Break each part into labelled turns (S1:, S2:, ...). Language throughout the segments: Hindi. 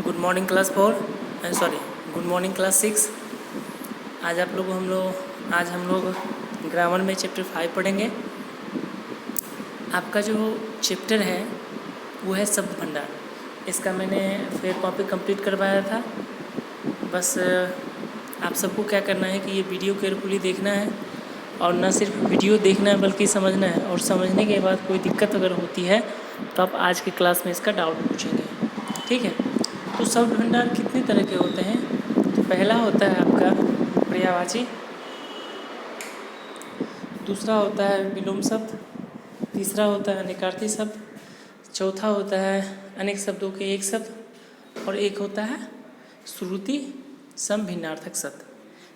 S1: Good morning class 4 good morning class 6। आज हम लोग ग्रामर में चैप्टर 5 पढ़ेंगे। आपका जो चैप्टर है वो है शब्द भंडार। इसका मैंने फिर कॉपी कंप्लीट करवाया था। बस आप सबको क्या करना है कि ये वीडियो केयरफुली देखना है और न सिर्फ वीडियो देखना है बल्कि समझना है, और समझने के बाद कोई दिक्कत अगर होती है तो आप आज की क्लास में इसका डाउट पूछेंगे, ठीक है। तो शब्द भंडार कितने तरह के होते हैं? तो पहला होता है आपका पर्यायवाची, दूसरा होता है विलोम शब्द, तीसरा होता है अनेकार्थी शब्द, चौथा होता है अनेक शब्दों के एक शब्द, और एक होता है श्रुति सम भिन्नार्थक शब्द।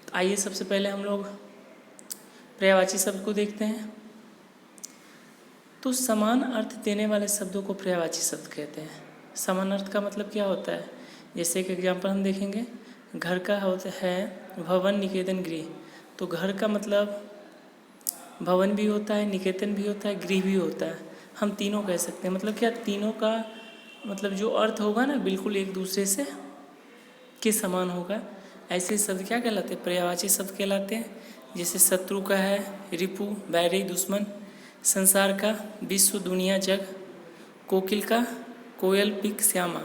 S1: तो आइए सबसे पहले हम लोग पर्यायवाची शब्द को देखते हैं। तो समान अर्थ देने वाले शब्दों को पर्यायवाची शब्द कहते हैं। समान अर्थ का मतलब क्या होता है? जैसे एक एग्जाम्पल हम देखेंगे, घर का होता है भवन निकेतन गृह। तो घर का मतलब भवन भी होता है, निकेतन भी होता है, गृह भी होता है। हम तीनों कह सकते हैं। मतलब क्या, तीनों का मतलब जो अर्थ होगा ना बिल्कुल एक दूसरे से के समान होगा। ऐसे शब्द क्या कहलाते हैं? पर्यायवाची शब्द कहलाते हैं। जैसे शत्रु का है रिपु, बैरी, दुश्मन। संसार का विश्व, दुनिया, जग। कोकिल का कोयल, पिक, श्यामा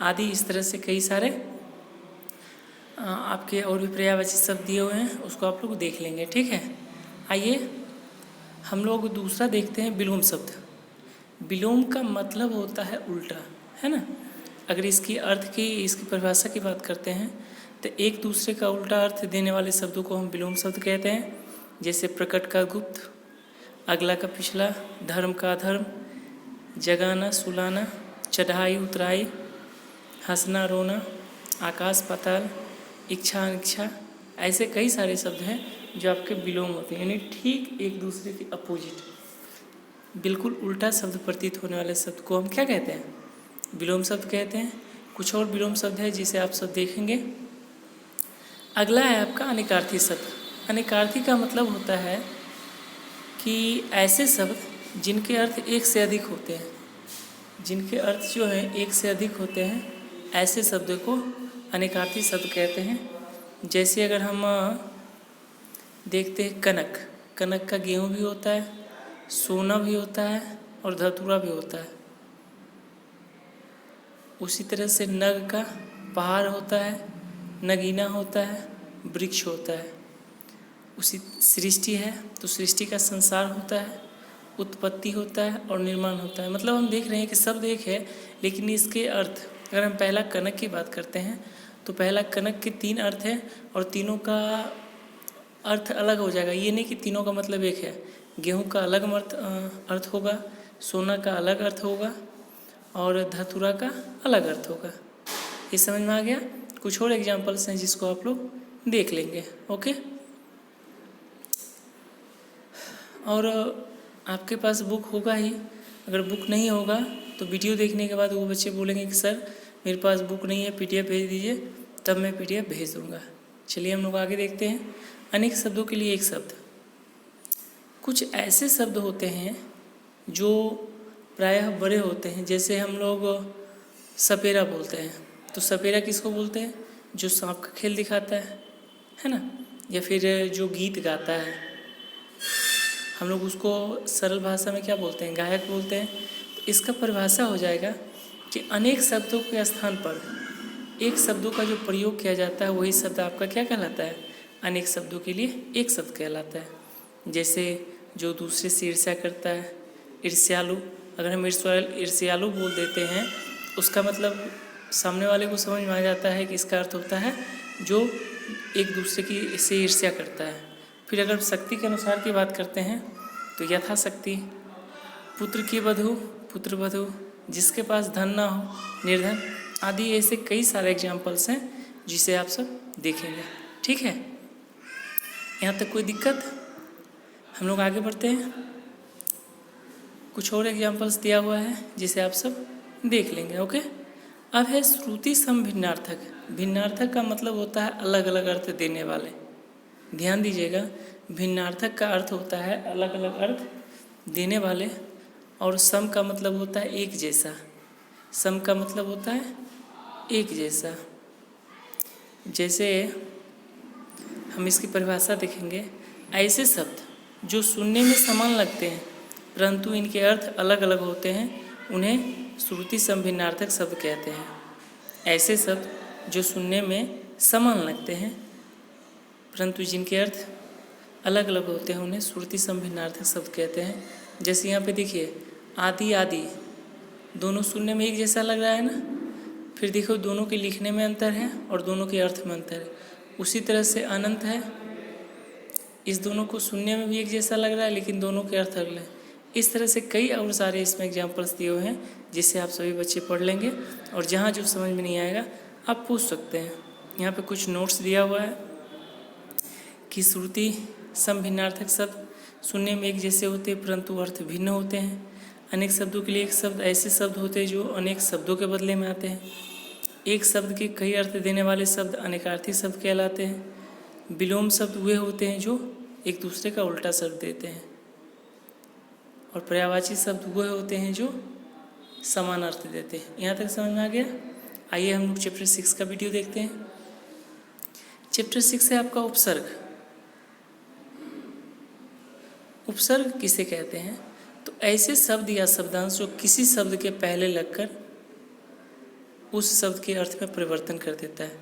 S1: आदि। इस तरह से कई सारे आपके और भी पर्यायवाची शब्द दिए हुए हैं, उसको आप लोग देख लेंगे, ठीक है। आइए हम लोग दूसरा देखते हैं विलोम शब्द। विलोम का मतलब होता है उल्टा, है ना। अगर इसकी परिभाषा की बात करते हैं तो एक दूसरे का उल्टा अर्थ देने वाले शब्दों को हम विलोम शब्द कहते हैं। जैसे प्रकट का गुप्त, अगला का पिछला, धर्म का अधर्म, जगाना सुलाना, चढ़ाई उतराई, हंसना रोना, आकाश पाताल, इच्छा अनिच्छा। ऐसे कई सारे शब्द हैं जो आपके विलोम होते हैं, यानी ठीक एक दूसरे के अपोजिट, बिल्कुल उल्टा शब्द प्रतीत होने वाले शब्द को हम क्या कहते हैं? विलोम शब्द कहते हैं। कुछ और विलोम शब्द है जिसे आप सब देखेंगे। अगला है आपका अनेकार्थी शब्द। अनेकार्थी का मतलब होता है कि ऐसे शब्द जिनके अर्थ एक से अधिक होते हैं, जिनके अर्थ जो है एक से अधिक होते हैं, ऐसे शब्द को अनेकार्थी शब्द कहते हैं। जैसे अगर हम देखते हैं कनक, कनक का गेहूँ भी होता है, सोना भी होता है और धतूरा भी होता है। उसी तरह से नग का पहाड़ होता है, नगीना होता है, वृक्ष होता है। उसी सृष्टि है तो सृष्टि का संसार होता है, उत्पत्ति होता है और निर्माण होता है। मतलब हम देख रहे हैं कि शब्द एक है लेकिन इसके अर्थ, अगर हम पहला कनक की बात करते हैं तो पहला कनक के 3 अर्थ हैं और तीनों का अर्थ अलग हो जाएगा। ये नहीं कि तीनों का मतलब एक है। गेहूँ का अलग अर्थ होगा, सोना का अलग अर्थ होगा और धतूरा का अलग अर्थ होगा। ये समझ में आ गया? कुछ और एग्जाम्पल्स हैं जिसको आप लोग देख लेंगे, ओके। और आपके पास बुक होगा ही। अगर बुक नहीं होगा तो वीडियो देखने के बाद वो बच्चे बोलेंगे कि सर मेरे पास बुक नहीं है, पीडीएफ भेज दीजिए, तब मैं पीडीएफ भेज दूँगा। चलिए हम लोग आगे देखते हैं। अनेक शब्दों के लिए एक शब्द। कुछ ऐसे शब्द होते हैं जो प्रायः बड़े होते हैं। जैसे हम लोग सपेरा बोलते हैं, तो सपेरा किसको बोलते हैं? जो सांप का खेल दिखाता है ना, या फिर जो गीत गाता है, हम लोग उसको सरल भाषा में क्या बोलते हैं? गायक बोलते हैं। तो इसका परिभाषा हो जाएगा कि अनेक शब्दों के स्थान पर एक शब्दों का जो प्रयोग किया जाता है वही शब्द आपका क्या कहलाता है? अनेक शब्दों के लिए एक शब्द कहलाता है। जैसे जो दूसरे से ईर्ष्या करता है, ईर्ष्यालु। अगर हम ईर्ष्यालु बोल देते हैं उसका मतलब सामने वाले को समझ में आ जाता है कि इसका अर्थ होता है जो एक दूसरे की से ईर्ष्या करता है। फिर अगर शक्ति के अनुसार की बात करते हैं तो यथाशक्ति, पुत्र की वधू, पुत्र वधू, जिसके पास धन ना हो, निर्धन आदि। ऐसे कई सारे एग्जाम्पल्स हैं जिसे आप सब देखेंगे, ठीक है। यहाँ तक कोई दिक्कत? हम लोग आगे बढ़ते हैं। कुछ और एग्जाम्पल्स दिया हुआ है जिसे आप सब देख लेंगे, ओके। अब है श्रुति सम भिन्नार्थक। भिन्नार्थक का मतलब होता है अलग अलग अर्थ देने वाले। ध्यान दीजिएगा, भिन्नार्थक का अर्थ होता है अलग अलग अर्थ देने वाले, और सम का मतलब होता है एक जैसा। सम का मतलब होता है एक जैसा। जैसे हम इसकी परिभाषा देखेंगे, ऐसे शब्द जो सुनने में समान लगते हैं परंतु इनके अर्थ अलग अलग होते हैं उन्हें श्रुति संभिन्नार्थक शब्द कहते हैं। ऐसे शब्द जो सुनने में समान लगते हैं परंतु जिनके अर्थ अलग अलग होते हैं उन्हें श्रुति संभिन्नार्थक शब्द कहते हैं। जैसे यहाँ पे देखिए, आदि आदि दोनों सुनने में एक जैसा लग रहा है ना, फिर देखो दोनों के लिखने में अंतर है और दोनों के अर्थ में अंतर है। उसी तरह से अनंत है, इस दोनों को सुनने में भी एक जैसा लग रहा है लेकिन दोनों के अर्थ अलग हैं। इस तरह से कई और सारे इसमें एग्जाम्पल्स दिए हुए हैं जिससे आप सभी बच्चे पढ़ लेंगे और जहाँ जो समझ में नहीं आएगा आप पूछ सकते हैं। यहाँ पे कुछ नोट्स दिया हुआ है कि श्रुति संभिन्नार्थक शब्द सुनने में एक जैसे होते हैं परंतु अर्थ भिन्न होते हैं। अनेक शब्दों के लिए एक शब्द ऐसे शब्द होते हैं जो अनेक शब्दों के बदले में आते हैं। एक शब्द के कई अर्थ देने वाले शब्द अनेकार्थी शब्द कहलाते हैं। विलोम शब्द वे होते हैं जो एक दूसरे का उल्टा शब्द देते हैं और पर्यायवाची शब्द वे होते हैं जो समान अर्थ देते हैं। यहाँ तक समझ में आ गया? आइए हम लोग चैप्टर 6 का वीडियो देखते हैं। चैप्टर 6 है आपका उपसर्ग। उपसर्ग किसे कहते हैं? तो ऐसे शब्द या शब्दांश जो किसी शब्द के पहले लगकर उस शब्द के अर्थ में परिवर्तन कर देता है।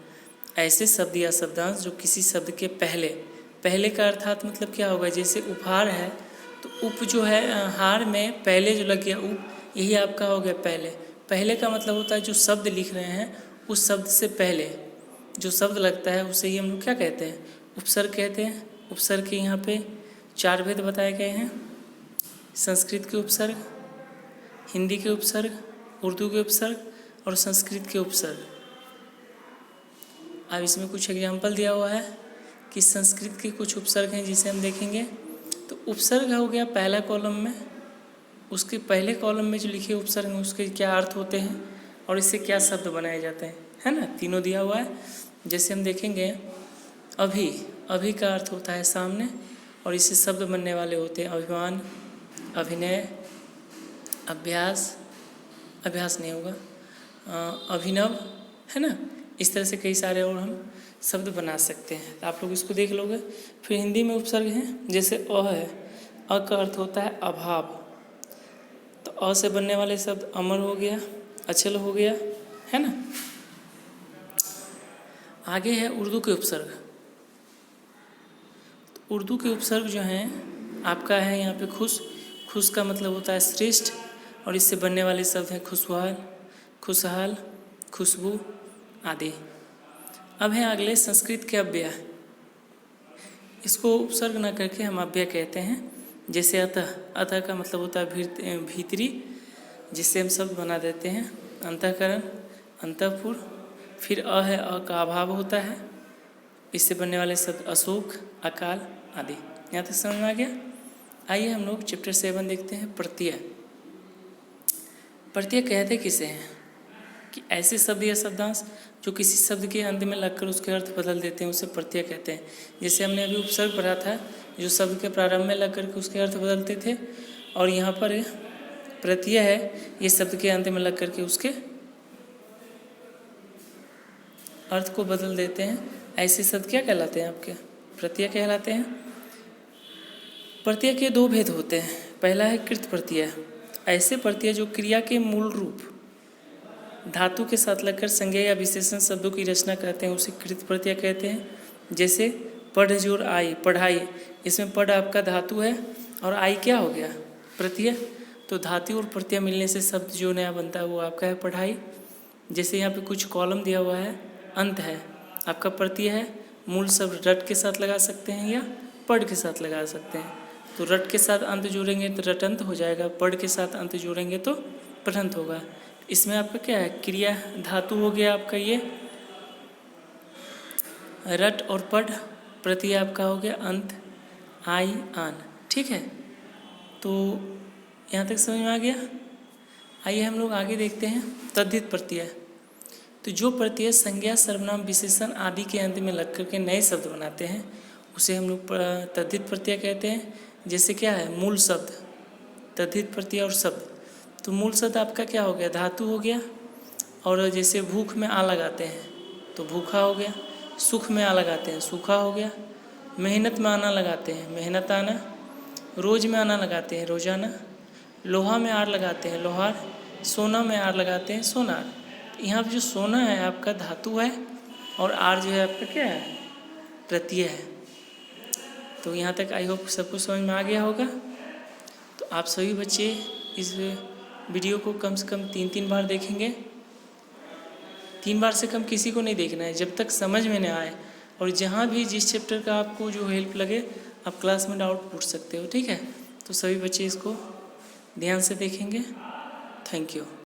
S1: ऐसे शब्द या शब्दांश जो किसी शब्द के पहले का अर्थात मतलब क्या होगा? जैसे उपहार है तो उप जो है हार में पहले जो लग गया उप, यही आपका हो गया पहले का मतलब होता है जो शब्द लिख रहे हैं उस शब्द से पहले जो शब्द लगता है उसे ही हम लोग क्या कहते हैं? उपसर्ग कहते हैं। उपसर्ग के यहाँ पे 4 भेद बताए गए हैं। संस्कृत के उपसर्ग, हिंदी के उपसर्ग, उर्दू के उपसर्ग और संस्कृत के उपसर्ग। अब इसमें कुछ एग्जाम्पल दिया हुआ है कि संस्कृत के कुछ उपसर्ग हैं जिसे हम देखेंगे। तो उपसर्ग हो गया पहला कॉलम में, उसके पहले कॉलम में जो लिखे उपसर्ग हैं उसके क्या अर्थ होते हैं और इससे क्या शब्द बनाए जाते हैं, है ना? तीनों दिया हुआ है। जैसे हम देखेंगे, अभी का अर्थ होता है सामने और इससे शब्द बनने वाले होते हैं अभिमान, अभिनय, अभ्यास नहीं होगा, अभिनव, है ना? इस तरह से कई सारे और हम शब्द बना सकते हैं। तो आप लोग इसको देख लोगे। फिर हिंदी में उपसर्ग हैं, जैसे अ है, अ का अर्थ होता है अभाव, तो अ से बनने वाले शब्द अमर हो गया, अचल हो गया, है ना? आगे है उर्दू के उपसर्ग। तो उर्दू के उपसर्ग जो हैं आपका है यहाँ पे खुश का मतलब होता है श्रेष्ठ और इससे बनने वाले शब्द हैं खुशहाल, खुशबू आदि। अब है अगले संस्कृत के अव्यय। इसको उपसर्ग ना करके हम अव्यय कहते हैं। जैसे अतः का मतलब होता है भीतरी, जिससे हम शब्द बना देते हैं अंतःकरण, अंतःपुर। फिर अ है, अ का अभाव होता है, इससे बनने वाले शब्द अशोक, अकाल आदि। यहाँ तक समझ में आ गया? आइए हम लोग चैप्टर 7 देखते हैं, प्रत्यय। प्रत्यय कहते किसे हैं? कि ऐसे शब्द या शब्दांश जो किसी शब्द के अंत में लगकर उसके अर्थ बदल देते हैं उसे प्रत्यय कहते हैं। जैसे हमने अभी उपसर्ग पढ़ा था जो शब्द के प्रारंभ में लग करके उसके अर्थ बदलते थे, और यहाँ पर प्रत्यय है, ये शब्द के अंत में लग करके उसके अर्थ को बदल देते हैं। ऐसे शब्द क्या कहलाते हैं? आपके प्रत्यय कहलाते हैं। प्रत्यय के 2 भेद होते हैं। पहला है कृत प्रत्यय। ऐसे प्रत्यय जो क्रिया के मूल रूप धातु के साथ लगकर संज्ञा या विशेषण शब्दों की रचना करते हैं उसे कृत प्रत्यय कहते हैं। जैसे पढ़ जोर आई, पढ़ाई, इसमें पढ़ आपका धातु है और आई क्या हो गया? प्रत्यय। तो धातु और प्रत्यय मिलने से शब्द जो नया बनता है वो आपका है पढ़ाई। जैसे यहाँ पे कुछ कॉलम दिया हुआ है, अंत है आपका प्रत्यय है, मूल शब्द रट के साथ लगा सकते हैं या पढ़ के साथ लगा सकते हैं। तो रट के साथ अंत जोड़ेंगे तो रटंत हो जाएगा, पढ़ के साथ अंत जोड़ेंगे तो पठंत होगा। इसमें आपका क्या है? क्रिया धातु हो गया आपका ये रट, और पढ़ प्रत्यय आपका हो गया अंत, आई, आन। ठीक है, तो यहाँ तक समझ में आ गया? आइए हम लोग आगे देखते हैं तद्धित प्रत्यय। तो जो प्रत्यय संज्ञा, सर्वनाम, विशेषण आदि के अंत में लग करके नए शब्द बनाते हैं उसे हम लोग तद्धित प्रत्यय कहते हैं। जैसे क्या है? मूल शब्द, तद्धित प्रत्यय और शब्द। तो मूल शब्द आपका क्या हो गया? धातु हो गया, और जैसे भूख में आ लगाते हैं तो भूखा हो गया, सुख में आ लगाते हैं सूखा हो गया, मेहनत में आना लगाते हैं मेहनत आना, रोज में आना लगाते हैं रोजाना, लोहा में आर लगाते हैं लोहार, सोना में आर लगाते हैं सोनार। तो यहाँ पे जो सोना है आपका धातु है और आर जो है आपका क्या है, प्रत्यय है। तो यहाँ तक आई होप सबको समझ में आ गया होगा। तो आप सभी बच्चे इस वीडियो को कम से कम 3 बार देखेंगे। 3 बार से कम किसी को नहीं देखना है, जब तक समझ में न आए। और जहाँ भी जिस चैप्टर का आपको जो हेल्प लगे आप क्लास में डाउट पूछ सकते हो, ठीक है। तो सभी बच्चे इसको ध्यान से देखेंगे। Thank you.